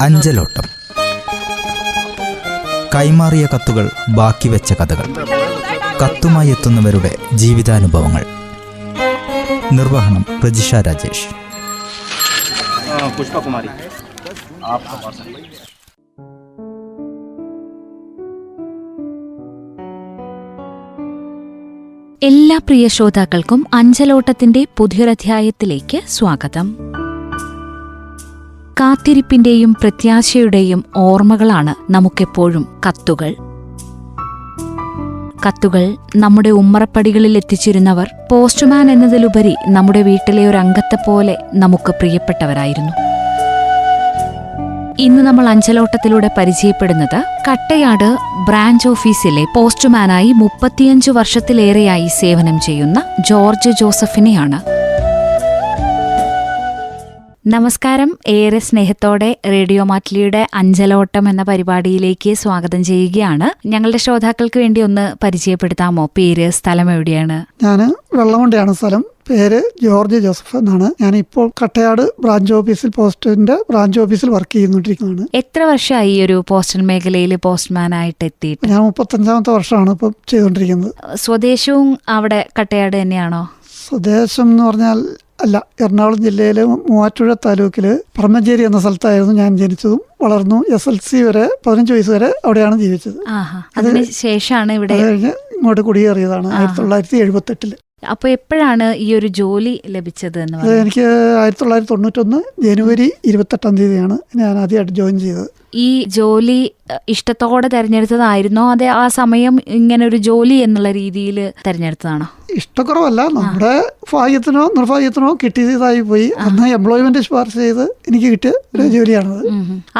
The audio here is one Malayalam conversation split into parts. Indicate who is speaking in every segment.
Speaker 1: അഞ്ചലോട്ടം. കൈമാറിയ കത്തുകൾ ബാക്കി വെച്ച കഥകൾ. കത്തുമായി എത്തുന്നവരുടെ ജീവിതാനുഭവങ്ങൾ. നിർവഹണം പ്രജിഷ രാജേഷ്.
Speaker 2: പുഷ്പകുമാരി.
Speaker 3: എല്ലാ പ്രിയ ശ്രോതാക്കൾക്കും അഞ്ചലോട്ടത്തിന്റെ പുതിയൊരധ്യായത്തിലേക്ക് സ്വാഗതം. കാത്തിരിപ്പിന്റെയും പ്രത്യാശയുടെയും ഓർമ്മകളാണ് നമുക്കെപ്പോഴും കത്തുകൾ. കത്തുകൾ നമ്മുടെ ഉമ്മറപ്പടികളിൽ എത്തിച്ചിരുന്നവർ പോസ്റ്റ്മാൻ എന്നതിലുപരി നമ്മുടെ വീട്ടിലെ ഒരു അംഗത്തെപ്പോലെ നമുക്ക് പ്രിയപ്പെട്ടവരായിരുന്നു. ഇന്ന് നമ്മൾ അഞ്ചലോട്ടത്തിലൂടെ പരിചയപ്പെടുന്നത് കട്ടയാട് ബ്രാഞ്ച് ഓഫീസിലെ പോസ്റ്റ്മാനായി 35 വർഷത്തിലേറെയായി സേവനം ചെയ്യുന്ന ജോർജ് ജോസഫിനെയാണ്. നമസ്കാരം. ഏറെ സ്നേഹത്തോടെ റേഡിയോ മാറ്റ്ലിയുടെ അഞ്ചലോട്ടം എന്ന പരിപാടിയിലേക്ക് സ്വാഗതം ചെയ്യുകയാണ്. ഞങ്ങളുടെ ശ്രോതാക്കൾക്ക് വേണ്ടി ഒന്ന് പരിചയപ്പെടുത്താമോ? പേര്, സ്ഥലം എവിടെയാണ്?
Speaker 4: ഞാൻ വെള്ളമുണ്ടയാണ് സ്ഥലം. പേര് ജോർജ് ജോസഫ് എന്നാണ്. ഞാനിപ്പോൾ കട്ടയാട് ബ്രാഞ്ച് ഓഫീസിൽ പോസ്റ്റിന്റെ ബ്രാഞ്ച് ഓഫീസിൽ വർക്ക് ചെയ്യുന്നോണ്ടിരിക്കുന്നതാണ്.
Speaker 3: എത്ര വർഷമായി ഒരു പോസ്റ്റൽ മേഖലയിൽ പോസ്റ്റ്മാനായിട്ട് എത്തിയിട്ട്?
Speaker 4: ഞാൻ 35ാമത്തെ വർഷമാണ് ഇപ്പം ചെയ്തുകൊണ്ടിരിക്കുന്നത്.
Speaker 3: സ്വദേശവും അവിടെ കട്ടയാട് തന്നെയാണോ?
Speaker 4: സ്വദേശം എന്ന് പറഞ്ഞാൽ അല്ല, എറണാകുളം ജില്ലയിലെ മൂവാറ്റുപുഴ താലൂക്കില് പറമ്പഞ്ചേരി എന്ന സ്ഥലത്തായിരുന്നു ഞാൻ ജനിച്ചതും വളർന്നു. SLC വരെ 15 വയസ്സ് വരെ അവിടെയാണ് ജീവിച്ചത്.
Speaker 3: അതിന് ശേഷമാണ് ഇവിടെ
Speaker 4: ഇങ്ങോട്ട് കുടിയേറിയതാണ് 1978.
Speaker 3: അപ്പൊ എപ്പോഴാണ് ഈ ഒരു ജോലി ലഭിച്ചത്?
Speaker 4: അത് എനിക്ക് 1991 ജനുവരി 28-ാം തീയതിയാണ് ഞാൻ ആദ്യമായിട്ട് ജോയിൻ ചെയ്തത്.
Speaker 3: ഈ ജോലി ഇഷ്ടത്തോടെ തെരഞ്ഞെടുത്തതായിരുന്നോ അതെ ആ സമയം ഇങ്ങനെ ഒരു ജോലി എന്നുള്ള രീതിയിൽ തെരഞ്ഞെടുത്തതാണോ?
Speaker 4: ഇഷ്ടക്കുറവല്ല, നമ്മുടെ ഭാഗ്യത്തിനോ നിർഭാഗ്യത്തിനോ കിട്ടിയതായി പോയി. അന്ന് എംപ്ലോയ്മെന്റ് ശുപാർശ ചെയ്ത് എനിക്ക് കിട്ടിയ ഒരു ജോലിയാണത്.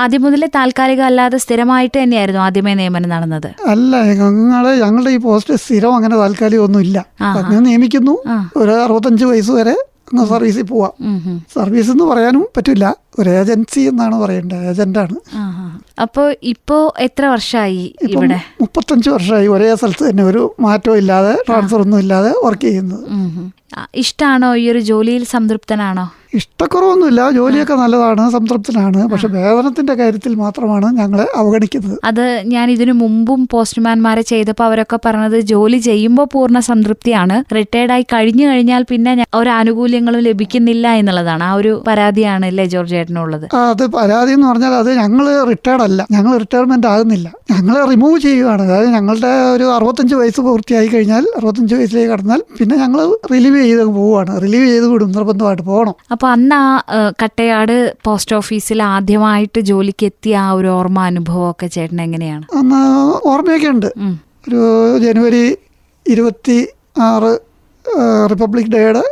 Speaker 3: ആദ്യം മുതലേ താൽക്കാലികം അല്ലാതെ സ്ഥിരമായിട്ട് തന്നെയായിരുന്നു ആദ്യമേ നിയമനം നടന്നത്?
Speaker 4: അല്ല, ഞങ്ങളുടെ ഈ പോസ്റ്റ് സ്ഥിരം അങ്ങനെ താൽക്കാലികം ഒന്നും ഇല്ല. അങ്ങനെ നിയമിക്കുന്നു. ഒരു 65 വയസ്സ് വരെ അങ്ങ് സർവീസിൽ പോവാം. സർവീസ് എന്ന് പറയാനും പറ്റില്ല, ഒരു ഏജൻസി എന്നാണ് പറയേണ്ടത്. ഏജന്റാണ്.
Speaker 3: അപ്പോ ഇപ്പോ എത്ര വർഷമായി ഇവിടെ?
Speaker 4: 35 വർഷമായി ഒരേ സ്ഥലത്ത് തന്നെ, ഒരു മാറ്റവും ഇല്ലാതെ, ട്രാൻസ്ഫർ ഒന്നും ഇല്ലാതെ വർക്ക് ചെയ്യുന്നത്.
Speaker 3: ഇഷ്ടാണോ ഈ ഒരു ജോലിയിൽ? സംതൃപ്തനാണോ?
Speaker 4: ഇഷ്ടക്കുറവൊന്നുമില്ല, ജോലിയൊക്കെ നല്ലതാണ്, സംതൃപ്തനാണ്. പക്ഷെ വേതനത്തിന്റെ കാര്യത്തിൽ മാത്രമാണ് ഞങ്ങളെ അവഗണിക്കുന്നത്.
Speaker 3: അത് ഞാൻ ഇതിനു മുമ്പും പോസ്റ്റ്മാൻമാരെ ചെയ്തപ്പോൾ അവരൊക്കെ പറഞ്ഞത് ജോലി ചെയ്യുമ്പോൾ പൂർണ്ണ സംതൃപ്തിയാണ്, റിട്ടയർഡായി കഴിഞ്ഞു കഴിഞ്ഞാൽ പിന്നെ ഒരു ആനുകൂല്യങ്ങളും ലഭിക്കുന്നില്ല എന്നുള്ളതാണ്. ആ ഒരു പരാതിയാണ് അല്ലേ ജോർജ് ചേട്ടനുള്ളത്?
Speaker 4: അത് പരാതി എന്ന് പറഞ്ഞാൽ അത് ഞങ്ങൾ റിട്ടയർഡ് അല്ല, ഞങ്ങൾ റിട്ടയർമെന്റ് ആകുന്നില്ല, ഞങ്ങളെ റിമൂവ് ചെയ്യുകയാണ്. അതായത് ഞങ്ങളുടെ ഒരു 65 വയസ്സ് പൂർത്തിയായി കഴിഞ്ഞാൽ, 65 വയസ്സിലേക്ക് കടന്നാൽ പിന്നെ ഞങ്ങൾ റിലീവ് ചെയ്ത് പോവുകയാണ്. റിലീവ് ചെയ്ത് വിടും, നിർബന്ധമായിട്ട് പോകണം.
Speaker 3: അപ്പൊ അന്ന് ആ കട്ടയാട് പോസ്റ്റ് ഓഫീസിൽ ആദ്യമായിട്ട് ജോലിക്ക് എത്തിയ ആ ഒരു ഓർമ്മ അനുഭവമൊക്കെ ചേട്ടൻ എങ്ങനെയാണ്?
Speaker 4: അന്ന് ഓർമ്മയൊക്കെ ഉണ്ട്. ഒരു ജനുവരി 26 റിപ്പബ്ലിക് ഡേയുടെ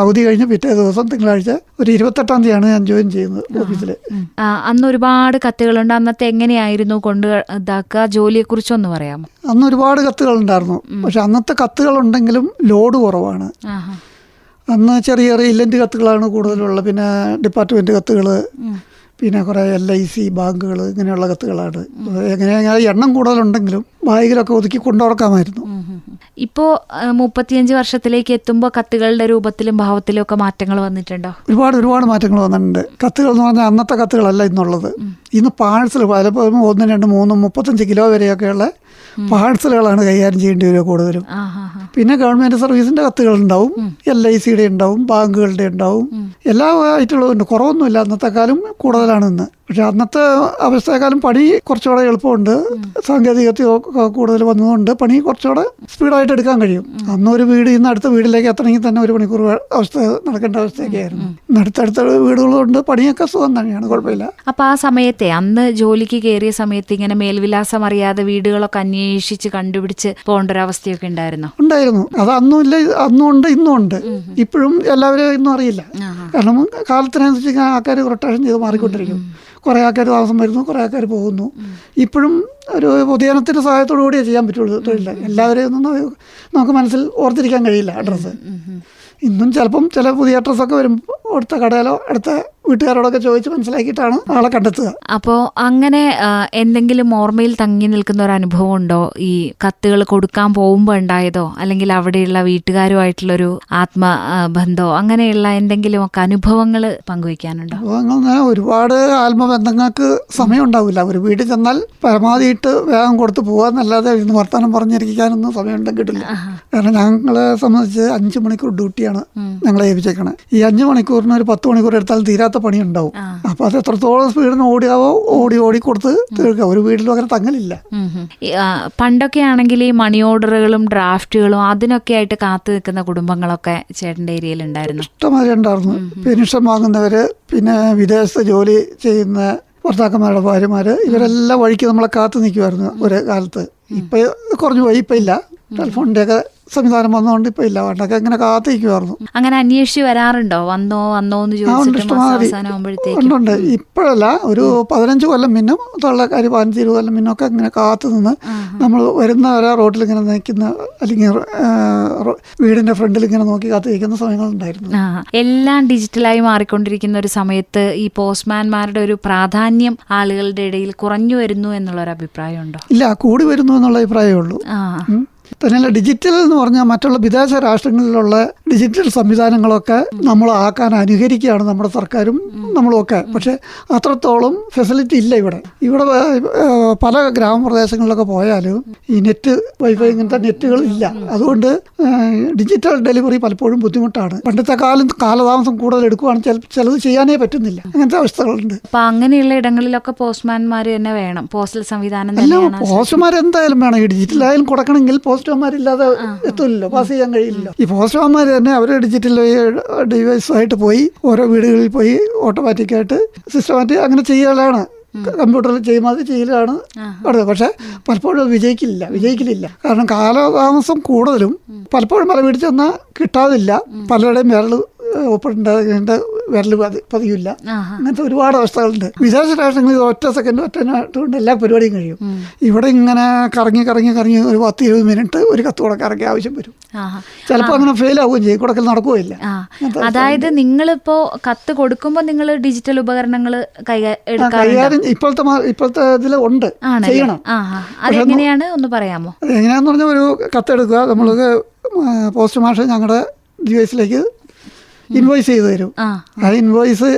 Speaker 4: അവധി കഴിഞ്ഞ് പിറ്റേ ദിവസം തിങ്കളാഴ്ച ഒരു 28-ാം തീയതിയാണ് ഞാൻ ജോയിൻ ചെയ്യുന്നത് ഓഫീസിൽ.
Speaker 3: അന്ന് ഒരുപാട് കത്തുകളുണ്ട്. അന്നത്തെ എങ്ങനെയായിരുന്നു കൊണ്ട് ഇതാക്കുക? ജോലിയെ കുറിച്ചൊന്ന് പറയാമോ?
Speaker 4: അന്ന് ഒരുപാട് കത്തുകളുണ്ടായിരുന്നു. പക്ഷെ അന്നത്തെ കത്തുകളുണ്ടെങ്കിലും ലോഡ് കുറവാണ്. അന്ന് ചെറിയ ചെറിയ ഇല്ലന്റ് കത്തുകളാണ് കൂടുതലുള്ളത്. പിന്നെ ഡിപ്പാർട്ട്മെന്റ് കത്തുകൾ, പിന്നെ കുറേ LIC, ബാങ്കുകൾ, ഇങ്ങനെയുള്ള കത്തുകളാണ്. എങ്ങനെ എണ്ണം കൂടുതലുണ്ടെങ്കിലും ബാഗിലൊക്കെ ഒതുക്കി കൊണ്ടുറക്കാമായിരുന്നു.
Speaker 3: ഇപ്പോൾ 35 വർഷത്തിലേക്ക് എത്തുമ്പോൾ കത്തുകളുടെ രൂപത്തിലും ഭാവത്തിലും ഒക്കെ മാറ്റങ്ങൾ വന്നിട്ടുണ്ടോ?
Speaker 4: ഒരുപാട് മാറ്റങ്ങൾ വന്നിട്ടുണ്ട്. കത്തുകൾ എന്ന് പറഞ്ഞാൽ അന്നത്തെ കത്തുകളല്ല ഇന്നുള്ളത്. ഇന്ന് പാഴ്സൽ പലപ്പോഴും 1, 2, 3, 35 കിലോ വരെയൊക്കെയുള്ള പാഴ്സലുകളാണ് കൈകാര്യം ചെയ്യേണ്ടി വരിക കൂടുതലും. പിന്നെ ഗവൺമെന്റ് സർവീസിന്റെ കത്തുകളുണ്ടാവും, LICയുടെ ഉണ്ടാവും, ബാങ്കുകളുടെ ഉണ്ടാവും, എല്ലാ ആയിട്ടുള്ളതുണ്ട്. കുറവൊന്നുമില്ല, അന്നത്തെ കാലം കൂടുതലാണ് ഇന്ന്. പക്ഷെ അന്നത്തെ അവസ്ഥയെക്കാളും പണി കുറച്ചുകൂടെ എളുപ്പമുണ്ട്. സാങ്കേതികത കൂടുതൽ വന്നതുകൊണ്ട് പണി കുറച്ചുകൂടെ സ്പീഡായിട്ട് എടുക്കാൻ കഴിയും. അന്നൊരു വീട് ഇന്ന് അടുത്ത വീട്ടിലേക്ക് എത്തണമെങ്കിൽ തന്നെ 1 മണിക്കൂർ അവസ്ഥ നടക്കേണ്ട അവസ്ഥയൊക്കെ ആയിരുന്നു. ഇന്ന് അടുത്തടുത്ത വീടുകളുണ്ട്, പണിയൊക്കെ സുഖം തന്നെയാണ്, കുഴപ്പമില്ല.
Speaker 3: അപ്പൊ ആ സമയത്തെ അന്ന് ജോലിക്ക് കയറിയ സമയത്ത് ഇങ്ങനെ മേൽവിലാസം അറിയാതെ വീടുകളൊക്കെ അന്വേഷിച്ച് കണ്ടുപിടിച്ച് പോകേണ്ട ഒരു അവസ്ഥയൊക്കെ ഉണ്ടായിരുന്നു?
Speaker 4: അത് അന്നും ഇല്ല, അന്നും ഉണ്ട്, ഇന്നും ഉണ്ട്. ഇപ്പോഴും എല്ലാവരും ഇന്നും അറിയില്ല. കാരണം കാലത്തിനനുസരിച്ച് ആൾക്കാർ റൊട്ടേഷൻ ചെയ്ത് മാറിക്കൊണ്ടിരിക്കും. കുറേ ആൾക്കാർ താമസം വരുന്നു, കുറേ ആൾക്കാർ പോകുന്നു. ഇപ്പോഴും ഒരു പൊതുജനത്തിൻ്റെ സഹായത്തോടു കൂടിയേ ചെയ്യാൻ പറ്റുള്ളൂ തൊഴിൽ. എല്ലാവരെയും ഒന്നും നമുക്ക് മനസ്സിൽ ഓർത്തിരിക്കാൻ കഴിയില്ല അഡ്രസ്സ്. ഇന്നും ചിലപ്പം ചില പുതിയ അഡ്രസ്സൊക്കെ വരും, അടുത്ത കടയിലോ അടുത്ത വീട്ടുകാരോടൊക്കെ ചോദിച്ച് മനസ്സിലാക്കിയിട്ടാണ് ആളെ കണ്ടെത്തുക.
Speaker 3: അപ്പോൾ അങ്ങനെ എന്തെങ്കിലും ഓർമ്മയിൽ തങ്ങി നിൽക്കുന്ന ഒരു അനുഭവം ഉണ്ടോ ഈ കത്തുകൾ കൊടുക്കാൻ പോകുമ്പോൾ ഉണ്ടായതോ, അല്ലെങ്കിൽ അവിടെയുള്ള വീട്ടുകാരുമായിട്ടുള്ളൊരു ആത്മബന്ധമോ, അങ്ങനെയുള്ള എന്തെങ്കിലുമൊക്കെ അനുഭവങ്ങൾ പങ്കുവയ്ക്കാനുണ്ടോ?
Speaker 4: അങ്ങനെ ഒരുപാട് ആത്മബന്ധങ്ങൾക്ക് സമയം ഉണ്ടാവില്ല. ഒരു വീട്ടിൽ ചെന്നാൽ പരമാവധിയിട്ട് വേഗം കൊടുത്ത് പോകാന്നല്ലാതെ ഇന്ന് വർത്തമാനം പറഞ്ഞിരിക്കാനൊന്നും സമയം കിട്ടില്ല. കാരണം ഞങ്ങളെ സംബന്ധിച്ച് 5 മണിക്കൂർ ഡ്യൂട്ടിയാണ് ഞങ്ങളെ ഏൽപ്പിച്ചേക്കണേ. ഈ 5 മണിക്കൂറിന് ഒരു 10 മണിക്കൂർ എടുത്താൽ തീരാത്ത പണി ഉണ്ടാവും. അപ്പൊ അത് എത്രത്തോളം സ്പീഡിന് ഓടിയാവോ ഓടി കൊടുത്ത് തീർക്കുക. ഒരു വീട്ടിലും അങ്ങനെ തങ്ങലില്ല.
Speaker 3: പണ്ടൊക്കെ ആണെങ്കിൽ ഈ മണി ഓർഡറുകളും ഡ്രാഫ്റ്റുകളും അതിനൊക്കെ ആയിട്ട് കാത്തു നിൽക്കുന്ന കുടുംബങ്ങളൊക്കെ ചേട്ടൻ്റെ ഏരിയയിൽ ഉണ്ടായിരുന്നു.
Speaker 4: ഇഷ്ടമാതിരി ഉണ്ടായിരുന്നു. പെൻഷൻ വാങ്ങുന്നവര്, പിന്നെ വിദേശത്ത് ജോലി ചെയ്യുന്ന ഭർത്താക്കന്മാരുടെ ഭാര്യമാര്, ഇവരെല്ലാം വഴിക്ക് നമ്മളെ കാത്തു നിൽക്കുമായിരുന്നു ഒരു കാലത്ത്. ഇപ്പൊ കുറഞ്ഞു പോയി. ഇപ്പൊ ഇല്ല. ടെലിഫോണിന്റെ ഒക്കെ സംവിധാനം വന്നതുകൊണ്ട് ഇപ്പൊ ഇല്ല. പണ്ടൊക്കെ ഇങ്ങനെ കാത്തിരിക്കുമായിരുന്നു.
Speaker 3: അങ്ങനെ അന്വേഷിച്ച് വരാറുണ്ടോ? വന്നോ എന്ന് ചോദിച്ചിട്ട്?
Speaker 4: ഉണ്ട്. ഇപ്പോഴല്ല, ഒരു 15 കൊല്ലം മുന്നും ഉള്ള കാര്യം, 15-20 കൊല്ലം മുന്നൊക്കെ ഇങ്ങനെ കാത്തു നിന്ന് നമ്മൾ വരുന്നവരെ റോഡിൽ ഇങ്ങനെ നിൽക്കുന്ന, അല്ലെങ്കിൽ വീടിന്റെ ഫ്രണ്ടിൽ ഇങ്ങനെ നോക്കി കാത്തിരിക്കുന്ന സമയങ്ങളുണ്ടായിരുന്നു.
Speaker 3: എല്ലാം ഡിജിറ്റലായി മാറിക്കൊണ്ടിരിക്കുന്ന ഒരു സമയത്ത് ഈ പോസ്റ്റ്മാൻമാരുടെ ഒരു പ്രാധാന്യം ആളുകളുടെ ഇടയിൽ കുറഞ്ഞു വരുന്നു എന്നുള്ളൊരു അഭിപ്രായം ഉണ്ടോ?
Speaker 4: ഇല്ല, കൂടി വരുന്നു എന്നുള്ള അഭിപ്രായമേ ഉള്ളൂ. തന്നെയല്ല, ഡിജിറ്റൽ എന്ന് പറഞ്ഞാൽ മറ്റുള്ള വിദേശ രാഷ്ട്രങ്ങളിലുള്ള ഡിജിറ്റൽ സംവിധാനങ്ങളൊക്കെ നമ്മൾ ആക്കാൻ അനുകരിക്കുകയാണ് നമ്മുടെ സർക്കാരും നമ്മളുമൊക്കെ. പക്ഷെ അത്രത്തോളം ഫെസിലിറ്റി ഇല്ല ഇവിടെ. പല ഗ്രാമപ്രദേശങ്ങളിലൊക്കെ പോയാലും ഈ നെറ്റ്, വൈഫൈ, ഇങ്ങനത്തെ നെറ്റുകൾ ഇല്ല. അതുകൊണ്ട് ഡിജിറ്റൽ ഡെലിവറി പലപ്പോഴും ബുദ്ധിമുട്ടാണ്. പണ്ടത്തെ കാലതാമസം കൂടുതൽ എടുക്കുകയാണെങ്കിൽ ചിലത് ചെയ്യാനേ പറ്റുന്നില്ല. അങ്ങനത്തെ അവസ്ഥകളുണ്ട്.
Speaker 3: അപ്പൊ അങ്ങനെയുള്ള ഇടങ്ങളിലൊക്കെ പോസ്റ്റ്മാൻമാർ തന്നെ വേണം. പോസ്റ്റൽ സംവിധാനം
Speaker 4: പോസ്റ്റ്മാർ എന്തായാലും വേണം. ഈ ഡിജിറ്റലായാലും കൊടുക്കണമെങ്കിൽ പോസ്റ്റ്മാരില്ലാതെ എത്തില്ലല്ലോ, പാസ് ചെയ്യാൻ കഴിയില്ലല്ലോ. ഈ പോസ്റ്റ്മാർ തന്നെ അവർ ഡിജിറ്റൽ ഡിവൈസുമായിട്ട് പോയി ഓരോ വീടുകളിൽ പോയി ഓട്ടോമാറ്റിക്കായിട്ട് സിസ്റ്റമാറ്റിക് അങ്ങനെ ചെയ്യലാണ്. കമ്പ്യൂട്ടറിൽ ചെയ്യലാണ് അടുത്തത്. പക്ഷെ പലപ്പോഴും വിജയിക്കലില്ല. കാരണം കാലതാമസം കൂടുതലും പലപ്പോഴും പല വീട്ടിൽ ചെന്നാൽ കിട്ടാതില്ല. പലരുടെയും വിരൽ പതിയില്ല. അങ്ങനത്തെ ഒരുപാട് അവസ്ഥകളുണ്ട്. വിദേശ രാഷ്ട്രങ്ങളിൽ ഒറ്റ കൊണ്ട് എല്ലാ പരിപാടിയും കഴിയും. ഇവിടെ ഇങ്ങനെ കറങ്ങി ഒരു 10-20 മിനിറ്റ് ഒരു കത്ത് കൊടുക്കാറൊക്കെ ആവശ്യം വരും. ചിലപ്പോൾ അങ്ങനെ ഫെയിൽ ആവുകയും ചെയ്യും, കൊടുക്കൽ നടക്കുകയില്ല.
Speaker 3: അതായത് നിങ്ങളിപ്പോ കത്ത് കൊടുക്കുമ്പോൾ നിങ്ങൾ ഡിജിറ്റൽ ഉപകരണങ്ങൾ
Speaker 4: കൈകാര്യം ഇപ്പോഴത്തെ ഇതിൽ ഉണ്ട്, ചെയ്യണം.
Speaker 3: അതെങ്ങനെയാണ് ഒന്ന് പറയാമോ?
Speaker 4: എങ്ങനെയാന്ന് പറഞ്ഞാൽ, ഒരു കത്തെടുക്കുക, നമ്മൾക്ക് പോസ്റ്റ് മാസ്റ്റർ ഞങ്ങളുടെ ഡിവൈസിലേക്ക് ഇൻവോയ്സ് ചെയ്ത് തരും. ആ ഇൻവോയ്സ്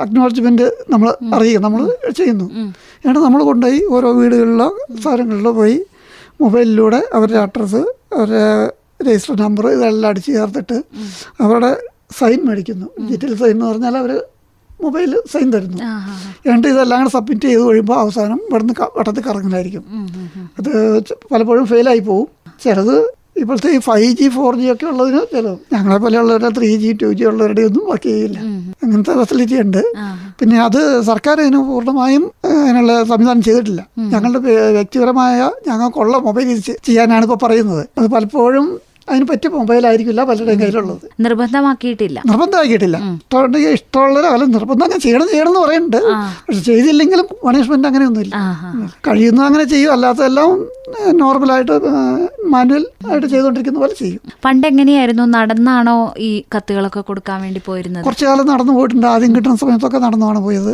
Speaker 4: അക്നോളജ്മെന്റ് നമ്മൾ അറിയിക്കും, നമ്മൾ ചെയ്യുന്നു. എന്നിട്ട് നമ്മൾ കൊണ്ടുപോയി ഓരോ വീടുകളിലോ സ്ഥലങ്ങളിലോ പോയി മൊബൈലിലൂടെ അവരുടെ അഡ്രസ്സ്, അവരുടെ രജിസ്റ്റർ നമ്പർ ഇതെല്ലാം അടിച്ച് ചേർത്തിട്ട് അവരുടെ സൈൻ മേടിക്കുന്നു. ഡിജിറ്റൽ സൈൻ എന്ന് പറഞ്ഞാൽ അവർ മൊബൈൽ സൈൻ തരുന്നു. എന്നിട്ട് ഇതെല്ലാം കൂടെ സബ്മിറ്റ് ചെയ്ത് കഴിയുമ്പോൾ അവസാനം ഇവിടുന്ന് വട്ടത്തിൽ കറങ്ങലായിരിക്കും. അത് പലപ്പോഴും ഫെയിലായി പോവും. ചിലത് ഇപ്പോഴത്തെ ഈ 5G 4G ഒക്കെ ഉള്ളതിന് ചിലവ് ഞങ്ങളെ പോലെയുള്ളവരുടെ 3G 2G ഉള്ളവരുടെ ഒന്നും വർക്ക് ചെയ്യില്ല. അങ്ങനത്തെ ഫെസിലിറ്റി ഉണ്ട്. പിന്നെ അത് സർക്കാർ ഇതിന് പൂർണ്ണമായും അതിനുള്ള സംവിധാനം ചെയ്തിട്ടില്ല. ഞങ്ങളുടെ വ്യക്തിപരമായ ഞങ്ങൾക്കുള്ള മൊബൈൽ ചെയ്യാനാണ് ഇപ്പോൾ പറയുന്നത്. അത് പലപ്പോഴും അതിന് പറ്റിയ മൊബൈലായിരിക്കില്ല പലരുടെയും കയ്യിലുള്ളത്.
Speaker 3: നിർബന്ധമാക്കിയിട്ടില്ല.
Speaker 4: ഇഷ്ടമുള്ളവരോ അല്ല, നിർബന്ധം അങ്ങനെ ചെയ്യണം എന്ന് പറയുന്നുണ്ട്. പക്ഷെ ചെയ്തില്ലെങ്കിലും പണിഷ്മെന്റ് അങ്ങനെയൊന്നുമില്ല. കഴിയുന്നത് അങ്ങനെ ചെയ്യും. അല്ലാത്തതെല്ലാം നോർമലായിട്ട് മാനുവൽ ആയിട്ട് ചെയ്തുകൊണ്ടിരിക്കുന്ന പോലെ ചെയ്യും.
Speaker 3: പണ്ട് എങ്ങനെയായിരുന്നു? നടന്നാണോ ഈ കത്തുകളൊക്കെ കൊടുക്കാൻ വേണ്ടി പോയിരുന്നത്?
Speaker 4: കുറച്ചു കാലം നടന്നു പോയിട്ടുണ്ട്. ആദ്യം കിട്ടുന്ന സമയത്തൊക്കെ നടന്നാണ് പോയത്.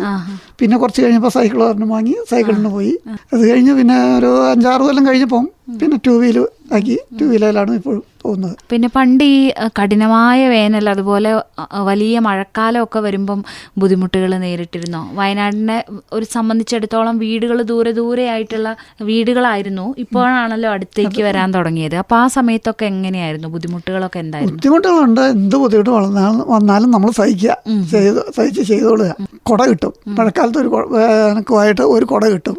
Speaker 4: പിന്നെ കുറച്ച് കഴിഞ്ഞപ്പോൾ സൈക്കിൾ ഒരെണ്ണം വാങ്ങി സൈക്കിളിന് പോയി. അത് കഴിഞ്ഞ് പിന്നെ ഒരു 5-6 കൊല്ലം കഴിഞ്ഞപ്പോൾ പിന്നെ 2 വീലർ ആക്കി. 2 വീലറിലാണ് ഇപ്പോഴും പോകുന്നത്.
Speaker 3: പിന്നെ പണ്ട് ഈ കഠിനമായ വേനൽ, അതുപോലെ വലിയ മഴക്കാലമൊക്കെ വരുമ്പം ബുദ്ധിമുട്ടുകൾ നേരിട്ടിരുന്നോ? വയനാടിനെ ഒരു സംബന്ധിച്ചിടത്തോളം വീടുകൾ ദൂരെ ആയിട്ടുള്ള വീടുകളായിരുന്നു. ഇപ്പോഴാണല്ലോ അടുത്തേക്ക് വരാൻ തുടങ്ങിയത്. അപ്പോൾ ആ സമയത്തൊക്കെ എങ്ങനെയായിരുന്നു? ബുദ്ധിമുട്ടുകളൊക്കെ എന്തായിരുന്നു?
Speaker 4: ബുദ്ധിമുട്ടുകളുണ്ട്. എന്ത് ബുദ്ധിമുട്ട് വന്നാലും നമ്മൾ സഹിച്ച് ചെയ്തോളുക. കുട കിട്ടും. മഴക്കാലത്ത് വേനൽക്കുമായിട്ട് ഒരു കുട കിട്ടും.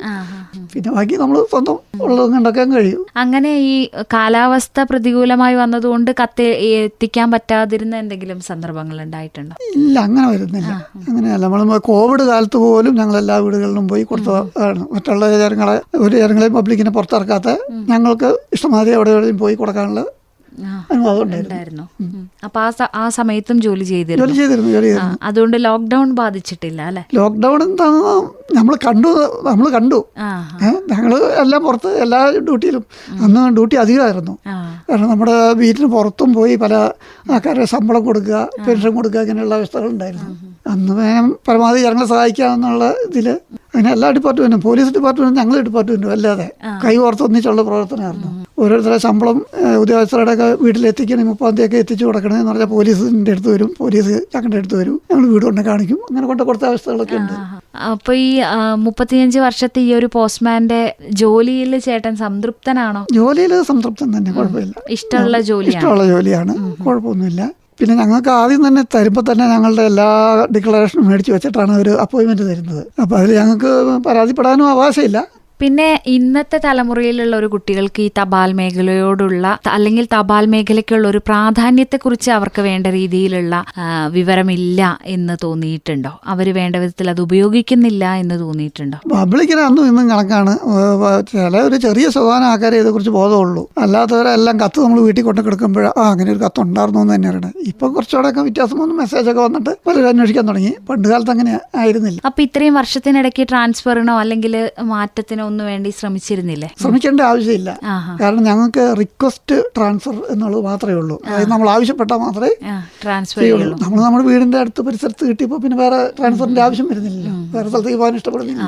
Speaker 4: പിന്നെ ബാക്കി നമ്മൾ സ്വന്തം ഉള്ളത് കണ്ടൊക്കെ കഴിയും.
Speaker 3: അങ്ങനെ ഈ കാലാവസ്ഥ പ്രതികൂലമായി വന്നതുകൊണ്ട് കത്ത് എത്തിക്കാൻ പറ്റാതിരുന്ന എന്തെങ്കിലും സന്ദർഭങ്ങൾ ഉണ്ടായിട്ടുണ്ടോ?
Speaker 4: ഇല്ല, അങ്ങനെ വരുന്നില്ല. അങ്ങനെയല്ല. നമ്മൾ കോവിഡ് കാലത്ത് പോലും ഞങ്ങൾ എല്ലാ വീടുകളിലും പോയി കൊടുത്തതാണ്. മറ്റുള്ള ജനങ്ങളെയും പബ്ലിക്കിനെ പുറത്തിറക്കാത്ത ഞങ്ങൾക്ക് ഇഷ്ടമാതിരി എവിടെയും പോയി കൊടുക്കാനുള്ള അനുഭവം ഉണ്ടായിരുന്നു.
Speaker 3: ഉണ്ടായിരുന്നു. അപ്പൊ ആ സമയത്തും ജോലി ചെയ്തിരുന്നു.
Speaker 4: ജോലി
Speaker 3: ആ, അതുകൊണ്ട് ലോക്ക്ഡൌൺ ബാധിച്ചിട്ടില്ല അല്ലെ?
Speaker 4: ലോക്ക്ഡൗൺ എന്താണെന്ന് നമ്മൾ കണ്ടു. ഞങ്ങൾ എല്ലാം പുറത്ത് എല്ലാ ഡ്യൂട്ടിയിലും അന്ന് ഡ്യൂട്ടി അധികമായിരുന്നു. കാരണം നമ്മുടെ വീട്ടിന് പുറത്തും പോയി പല ആൾക്കാരുടെ ശമ്പളം കൊടുക്കുക, പെൻഷൻ കൊടുക്കുക, ഇങ്ങനെയുള്ള അവസ്ഥകളുണ്ടായിരുന്നു. അന്ന് പരമാവധി ജനങ്ങളെ സഹായിക്കാമെന്നുള്ള ഇതിൽ അങ്ങനെ എല്ലാ ഡിപ്പാർട്ട്മെന്റും, പോലീസ് ഡിപ്പാർട്ട്മെന്റും ഞങ്ങളുടെ ഡിപ്പാർട്ട്മെന്റും അല്ലാതെ കൈകോർത്ത് ഒന്നിച്ചുള്ള പ്രവർത്തനമായിരുന്നു. ഓരോരുത്തരുടെ ശമ്പളം ഉദ്യോഗസ്ഥരുടെ ഒക്കെ വീട്ടിലെത്തിക്കണമെങ്കിൽ 30-ാം തീയതി ഒക്കെ എത്തിച്ചു കൊടുക്കണമെന്ന് പറഞ്ഞാൽ പോലീസിൻ്റെ അടുത്ത് വരും, പോലീസ് ഞങ്ങളുടെ അടുത്ത് വരും, ഞങ്ങൾ വീട് കൊണ്ട് കാണിക്കും. അങ്ങനെ കൊണ്ട് കൊടുത്ത അവസ്ഥകളൊക്കെ ഉണ്ട്.
Speaker 3: അപ്പൊ ഈ 35 വർഷത്തെ ഈ ഒരു പോസ്റ്റ്മാന്റെ ജോലിയിൽ ചേട്ടൻ സംതൃപ്തനാണോ?
Speaker 4: ജോലിയിൽ സംതൃപ്തൻ തന്നെ, കുഴപ്പമില്ല.
Speaker 3: ഇഷ്ടമുള്ള
Speaker 4: ജോലിയാണ്, കുഴപ്പമൊന്നുമില്ല. പിന്നെ ഞങ്ങൾക്ക് ആദ്യം തന്നെ തരുമ്പോൾ തന്നെ ഞങ്ങളുടെ എല്ലാ ഡിക്ലറേഷനും മേടിച്ച് വെച്ചിട്ടാണ് അവർ അപ്പോയിൻമെൻറ്റ് തരുന്നത്. അപ്പോൾ അതിൽ ഞങ്ങൾക്ക് പരാതിപ്പെടാനും അവകാശമില്ല.
Speaker 3: പിന്നെ ഇന്നത്തെ തലമുറയിലുള്ള ഒരു കുട്ടികൾക്ക് ഈ തപാൽ മേഖലയോടുള്ള അല്ലെങ്കിൽ തപാൽ മേഖലയ്ക്കുള്ള ഒരു പ്രാധാന്യത്തെക്കുറിച്ച് അവർക്ക് വേണ്ട രീതിയിലുള്ള വിവരമില്ല എന്ന് തോന്നിയിട്ടുണ്ടോ? അവർ വേണ്ട വിധത്തിൽ അത് ഉപയോഗിക്കുന്നില്ല എന്ന് തോന്നിയിട്ടുണ്ടോ?
Speaker 4: പബ്ലിക്കിന് അന്നും ഇന്നും കണക്കാണ്. ചില ഒരു ചെറിയ ശതമാനം ആൾക്കാരെ ഇതേക്കുറിച്ച് ബോധമുള്ളൂ. അല്ലാത്തവരെല്ലാം കത്ത് നമ്മൾ വീട്ടിൽ കൊണ്ട് കിടക്കുമ്പോഴാണ് അങ്ങനെ ഒരു കത്ത് ഉണ്ടായിരുന്നു എന്ന് തന്നെ അറിയണം. ഇപ്പം കുറച്ചുകൂടെയൊക്കെ വ്യത്യാസം വന്ന് മെസ്സേജൊക്കെ വന്നിട്ട് പലരും അന്വേഷിക്കാൻ തുടങ്ങി. പണ്ട് കാലത്ത് അങ്ങനെ ആയിരുന്നില്ല.
Speaker 3: അപ്പം ഇത്രയും വർഷത്തിനിടയ്ക്ക് ട്രാൻസ്ഫറിനോ അല്ലെങ്കിൽ മാറ്റത്തിനോ ഒന്നും വേണ്ടി ശ്രമിച്ചിരുന്നില്ലേ?
Speaker 4: ശ്രമിക്കേണ്ട ആവശ്യമില്ല. കാരണം ഞങ്ങൾക്ക് റിക്വസ്റ്റ് ട്രാൻസ്ഫർ എന്നുള്ളത് മാത്രമേ ഉള്ളൂ. അതായത് നമ്മൾ ആവശ്യപ്പെട്ടാൽ മാത്രമേ ട്രാൻസ്ഫർ ചെയ്യുള്ളൂ. നമ്മൾ നമ്മുടെ വീടിന്റെ അടുത്ത് പരിസരത്ത് കിട്ടിയപ്പോൾ പിന്നെ വേറെ ട്രാൻസ്ഫറിന്റെ ആവശ്യം വരുന്നില്ലല്ലോ. വേറെ സ്ഥലത്തേക്ക് പോകാൻ ഇഷ്ടപ്പെടുന്നില്ല.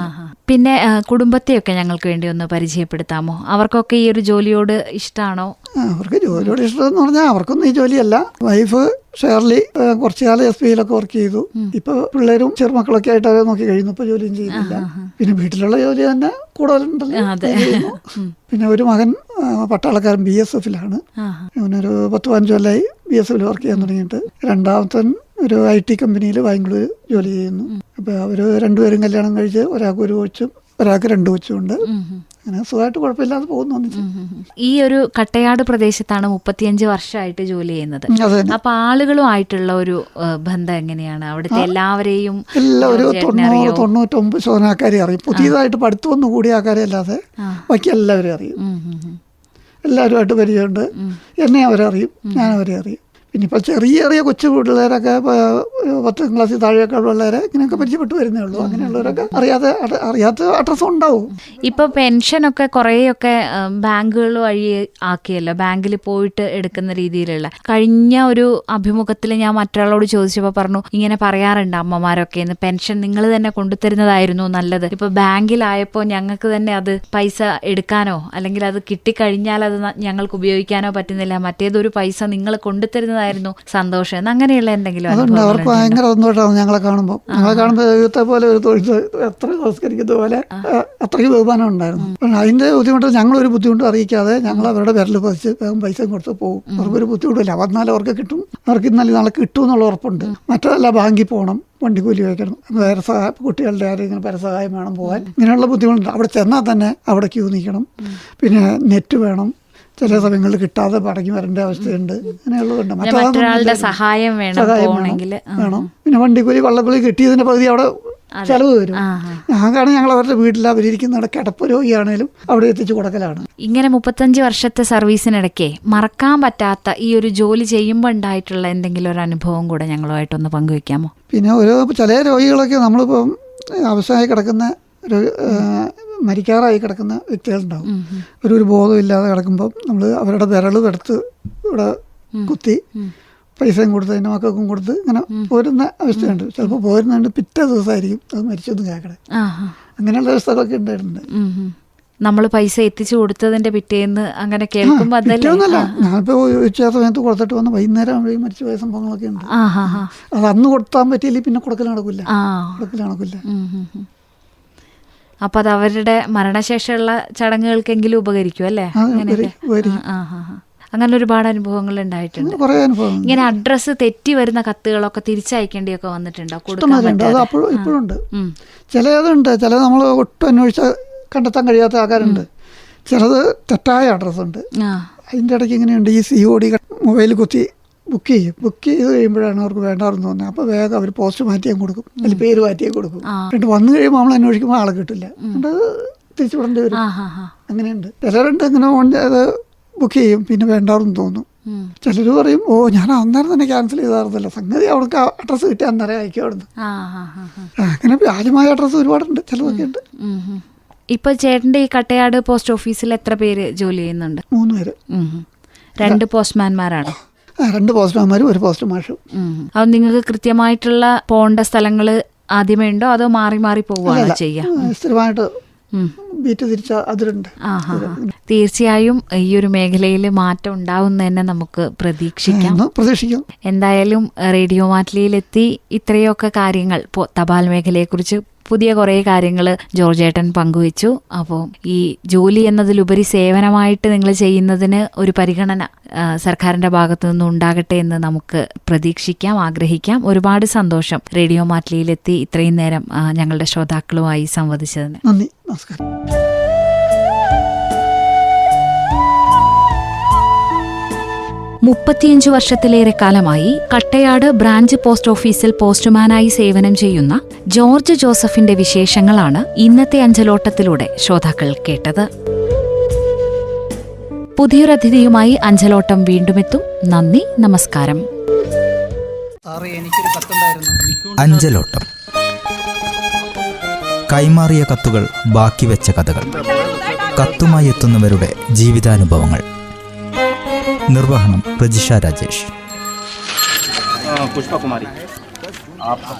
Speaker 3: പിന്നെ കുടുംബത്തെയൊക്കെ ഞങ്ങൾക്ക് വേണ്ടി ഒന്ന് പരിചയപ്പെടുത്താമോ? അവർക്കൊക്കെ ഈ ഒരു ജോലിയോട് ഇഷ്ടമാണോ?
Speaker 4: അവർക്ക് ജോലിയോട് ഇഷ്ടമെന്ന് പറഞ്ഞാൽ അവർക്കൊന്നും ഈ ജോലിയല്ല. വൈഫ് ഷേർലി കുറച്ചു കാലം SBIയിലൊക്കെ വർക്ക് ചെയ്തു. ഇപ്പൊ പിള്ളേരും ചെറുമക്കളൊക്കെ ആയിട്ട് അവരെ നോക്കി കഴിയുന്നു. ഇപ്പൊ ജോലിയും ചെയ്യുന്നില്ല. പിന്നെ വീട്ടിലുള്ള ജോലി തന്നെ കൂടുതലുണ്ടല്ലോ. പിന്നെ ഒരു മകൻ പട്ടാളക്കാരൻ BSFിലാണ്. അവനൊരു 10-15 കൊല്ലമായി BSFിൽ വർക്ക് ചെയ്യാൻ തുടങ്ങിയിട്ട്. രണ്ടാമത്തൻ ഒരു IT കമ്പനിയിൽ ബാംഗ്ലൂർ ജോലി ചെയ്യുന്നു. അപ്പോൾ അവർ രണ്ടുപേരും കല്യാണം കഴിച്ച് ഒരാൾക്ക് ഒരു കൊച്ചും ഒരാൾക്ക് 2 കൊച്ചുമുണ്ട്. അങ്ങനെ സുഖമായിട്ട് കുഴപ്പമില്ലാതെ പോകുന്നു.
Speaker 3: ഈ ഒരു കട്ടയാട് പ്രദേശത്താണ് 35 വർഷമായിട്ട് ജോലി ചെയ്യുന്നത്. അപ്പൊ ആളുകളുമായിട്ടുള്ള ഒരു ബന്ധം എങ്ങനെയാണ്? അവിടുത്തെ എല്ലാവരെയും
Speaker 4: ഒരു 99% ആൾക്കാരെ അറിയും. പുതിയതായിട്ട് പഠിത്തമൊന്നും കൂടിയ ആൾക്കാരെ അല്ലാതെ ബാക്കി എല്ലാവരും അറിയും. എല്ലാവരുമായിട്ട് പരിചയമുണ്ട്. എന്നെ അവരറിയും, ഞാൻ അവരെ അറിയും. പിന്നെ ഇപ്പോൾ ചെറിയ കൊച്ചു പിള്ളേരൊക്കെ 10ാം ക്ലാസ്സിൽ താഴെയൊക്കെ പിള്ളേരെ ഇങ്ങനെയൊക്കെ പരിചയപ്പെട്ട് വരുന്നേ ഉള്ളൂ. അങ്ങനെയുള്ളവരൊക്കെ അറിയാത്ത അഡ്രസ്സും ഉണ്ടാവും.
Speaker 3: ഇപ്പോൾ പെൻഷനൊക്കെ കുറേയൊക്കെ ബാങ്കുകൾ വഴി ആക്കിയല്ലോ, ബാങ്കിൽ പോയിട്ട് എടുക്കുന്ന രീതിയിലുള്ള. കഴിഞ്ഞ ഒരു അഭിമുഖത്തിൽ ഞാൻ മറ്റൊരാളോട് ചോദിച്ചപ്പോൾ പറഞ്ഞു, ഇങ്ങനെ പറയാറുണ്ട് അമ്മമാരൊക്കെ, പെൻഷൻ നിങ്ങൾ തന്നെ കൊണ്ടുതരുന്നതായിരുന്നു നല്ലത്. ഇപ്പോൾ ബാങ്കിലായപ്പോൾ ഞങ്ങൾക്ക് തന്നെ അത് പൈസ എടുക്കാനോ അല്ലെങ്കിൽ അത് കിട്ടിക്കഴിഞ്ഞാൽ അത് ഞങ്ങൾക്ക് ഉപയോഗിക്കാനോ പറ്റുന്നില്ല, മറ്റേതൊരു പൈസ നിങ്ങൾ കൊണ്ടുതരുന്നത് സന്തോഷം, അങ്ങനെയുള്ള എന്തെങ്കിലും?
Speaker 4: അതുകൊണ്ട് അവർക്ക് ഭയങ്കര സന്തോഷമാണ് ഞങ്ങളെ കാണുമ്പോൾ. ദൈവത്തെ പോലെ ഒരു തൊഴിൽ എത്ര സംസ്കരിക്കുന്ന പോലെ അത്രയ്ക്ക് ബഹുമാനം ഉണ്ടായിരുന്നു. അതിന്റെ ബുദ്ധിമുട്ട് ഞങ്ങളൊരു ബുദ്ധിമുട്ടും അറിയിക്കാതെ ഞങ്ങൾ അവരുടെ വിരൽ പതിച്ച് വേഗം പൈസ കൊടുത്ത് പോകും. അവർക്കൊരു ബുദ്ധിമുട്ടില്ല. വന്നാലും അവർക്ക് കിട്ടും, അവർക്ക് ഇന്നലെ നാളെ കിട്ടും എന്നുള്ള ഉറപ്പുണ്ട്. മറ്റതല്ല ബാങ്കിൽ പോകണം, വണ്ടിക്കൂലി വയ്ക്കണം, വേറെ കുട്ടികളുടെ ആരെങ്കിലും പരസഹായം വേണം പോകാൻ, ഇങ്ങനെയുള്ള ബുദ്ധിമുട്ടുണ്ട്. അവിടെ ചെന്നാൽ തന്നെ അവിടെ ക്യൂ നിൽക്കണം. പിന്നെ നെറ്റ് വേണം, ചില സമയങ്ങളിൽ കിട്ടാതെ മടങ്ങി വരേണ്ട അവസ്ഥയുണ്ട്. അങ്ങനെയുള്ളതുണ്ട്.
Speaker 3: മറ്റൊരാളുടെ സഹായം വേണം.
Speaker 4: പിന്നെ വണ്ടിക്കൂലി വള്ളക്കൂലി കിട്ടിയതിന്റെ പകുതി അവിടെ ചെലവ് വരും. ഞങ്ങൾക്കാണ് ഞങ്ങൾ അവരുടെ വീട്ടിൽ അവരിയ്ക്കുന്ന കിടപ്പ് രോഗിയാണേലും അവിടെ എത്തിച്ചു കൊടുക്കലാണ്.
Speaker 3: ഇങ്ങനെ 35 വർഷത്തെ സർവീസിനിടയ്ക്ക് മറക്കാൻ പറ്റാത്ത ഈ ഒരു ജോലി ചെയ്യുമ്പോൾ ഉണ്ടായിട്ടുള്ള എന്തെങ്കിലും ഒരു അനുഭവം കൂടെ ഞങ്ങളുമായിട്ടൊന്ന് പങ്കുവെക്കാമോ?
Speaker 4: പിന്നെ ചില രോഗികളൊക്കെ നമ്മളിപ്പം അവശമായി കിടക്കുന്ന മരിക്കാറായി കിടക്കുന്ന വ്യക്തികളുണ്ടാവും. ഒരു ബോധമില്ലാതെ കിടക്കുമ്പോൾ നമ്മൾ അവരുടെ വിരൽ എടുത്ത് ഇവിടെ കുത്തി പൈസയും കൊടുത്ത് അതിൻ്റെ മക്കൾക്കും കൊടുത്ത് ഇങ്ങനെ പോരുന്ന അവസ്ഥയുണ്ട്. ചിലപ്പോൾ പോരുന്നുണ്ട് പിറ്റേ ദിവസമായിരിക്കും അത് മരിച്ചൊന്നും കേൾക്കണേ. അങ്ങനെയുള്ള അവസ്ഥകളൊക്കെ ഉണ്ടായിട്ടുണ്ട്.
Speaker 3: നമ്മൾ പൈസ എത്തിച്ചു കൊടുത്തതിന്റെ പിറ്റേന്ന് അങ്ങനെ കേൾക്കുമ്പോൾ
Speaker 4: ഞാനിപ്പോൾ ഉച്ച സമയത്ത് കൊടുത്തിട്ട് വന്ന് വൈകുന്നേരം ആകുമ്പോഴേക്കും മരിച്ചു പോയ സംഭവങ്ങളൊക്കെ ഉണ്ട്. അത് അന്ന് കൊടുത്താൻ പറ്റിയില്ലെങ്കിൽ പിന്നെ കൊടുക്കൽ നടക്കില്ല.
Speaker 3: അപ്പൊ അത് അവരുടെ മരണശേഷമുള്ള ചടങ്ങുകൾക്കെങ്കിലും ഉപകരിക്കും അല്ലേ? അങ്ങനെ ഒരുപാട് അനുഭവങ്ങൾ ഉണ്ടായിട്ടുണ്ട്. ഇങ്ങനെ അഡ്രസ്സ് തെറ്റി വരുന്ന കത്തുകളൊക്കെ തിരിച്ചയക്കേണ്ടിയൊക്കെ വന്നിട്ടുണ്ടോ?
Speaker 4: ഇപ്പോഴുണ്ട്. ചിലതുണ്ട്, ചില നമ്മൾ ഒട്ടും അന്വേഷിച്ചാൽ കണ്ടെത്താൻ കഴിയാത്ത ആൾക്കാരുണ്ട്. ചിലത് തെറ്റായ അഡ്രസ്സുണ്ട്. അതിൻ്റെ ഇടയ്ക്ക് ഇങ്ങനെയുണ്ട്, ഈ COD മൊബൈൽ കുത്തി ബുക്ക് ചെയ്ത് കഴിയുമ്പോഴാണ് അവർക്ക് വേണ്ടാന്ന് തോന്നുന്നത്. അപ്പോൾ വേഗം അവർ പോസ്റ്റ് മാറ്റിയാൽ കൊടുക്കും, അല്ലെങ്കിൽ പേര് മാറ്റിയാൽ കൊടുക്കും. എന്നിട്ട് വന്നു കഴിയുമ്പോൾ നമ്മൾ അന്വേഷിക്കുമ്പോൾ ആളെ കിട്ടില്ല, എന്നിട്ട് തിരിച്ചു വിടേണ്ടി വരും. അങ്ങനെയുണ്ട്. ചിലരുണ്ട് ഇങ്ങനെ അത് ബുക്ക് ചെയ്യും, പിന്നെ വേണ്ടാവെന്ന് തോന്നും. ചിലർ പറയും ഓ ഞാൻ അന്നേരം തന്നെ ക്യാൻസൽ ചെയ്തായിരുന്നല്ലോ, സംഗതി അവർക്ക് അഡ്രസ്സ് കിട്ടിയ അന്നേരം അയക്കും അവിടുന്ന്. അങ്ങനെ വ്യാജമായ അഡ്രസ്സ് ഒരുപാടുണ്ട്, ചിലതൊക്കെ ഉണ്ട്.
Speaker 3: ഇപ്പൊ ചേട്ടന്റെ ഈ കട്ടയാട് പോസ്റ്റ് ഓഫീസിൽ എത്ര പേര് ജോലി ചെയ്യുന്നുണ്ട്?
Speaker 4: 3 പേര്.
Speaker 3: 2 പോസ്റ്റ്മാൻമാരാണ്.
Speaker 4: 2 പോസ്റ്റ്മാൻമാരും 1 പോസ്റ്റ് മാഷും.
Speaker 3: അത് നിങ്ങൾക്ക് കൃത്യമായിട്ടുള്ള പോകേണ്ട സ്ഥലങ്ങള് ആദ്യമേ ഉണ്ടോ അതോ മാറി മാറി പോവുകയാണോ ചെയ്യുക?
Speaker 4: സ്ഥിരമായിട്ട് ബീറ്റ് തിരിച്ച അതിലുണ്ട്.
Speaker 3: തീർച്ചയായും ഈ ഒരു മേഖലയിൽ മാറ്റം ഉണ്ടാവും തന്നെ നമുക്ക് പ്രതീക്ഷിക്കാം. എന്തായാലും റേഡിയോ മാറ്റിലിയിലെത്തി ഇത്രയൊക്കെ കാര്യങ്ങൾ തപാൽ മേഖലയെക്കുറിച്ച് പുതിയ കുറേ കാര്യങ്ങൾ ജോർജ് ഏട്ടൻ പങ്കുവച്ചു. അപ്പോൾ ഈ ജോലി എന്നതിലുപരി സേവനമായിട്ട് നിങ്ങൾ ചെയ്യുന്നതിന് ഒരു പരിഗണന സർക്കാരിൻ്റെ ഭാഗത്തു നിന്നും ഉണ്ടാകട്ടെ എന്ന് നമുക്ക് പ്രതീക്ഷിക്കാം, ആഗ്രഹിക്കാം. ഒരുപാട് സന്തോഷം റേഡിയോ മാറ്റിലിയിലെത്തി ഇത്രയും നേരം ഞങ്ങളുടെ ശ്രോതാക്കളുമായി സംവദിച്ചതിന്.
Speaker 4: നന്ദി, നമസ്കാരം.
Speaker 3: മുപ്പത്തിയഞ്ചു വർഷത്തിലേറെ കാലമായി കട്ടയാട് ബ്രാഞ്ച് പോസ്റ്റ് ഓഫീസിൽ പോസ്റ്റ്മാനായി സേവനം ചെയ്യുന്ന ജോർജ് ജോസഫിന്റെ വിശേഷങ്ങളാണ് ഇന്നത്തെ അഞ്ചലോട്ടത്തിലൂടെ ശ്രോതാക്കൾ കേട്ടത്. പുതിയൊരതിഥിയുമായി അഞ്ചലോട്ടം വീണ്ടുമെത്തും. നന്ദി, നമസ്കാരം.
Speaker 1: അഞ്ചലോട്ടം. കൈമാറിയ കത്തുകൾ ബാക്കി വെച്ച കഥകൾ. കത്തുമായി എത്തുന്നവരുടെ ജീവിതാനുഭവങ്ങൾ. നിർവഹണം പ്രജിഷ രാജേഷ്.
Speaker 2: पुष्पा कुमारी. आपका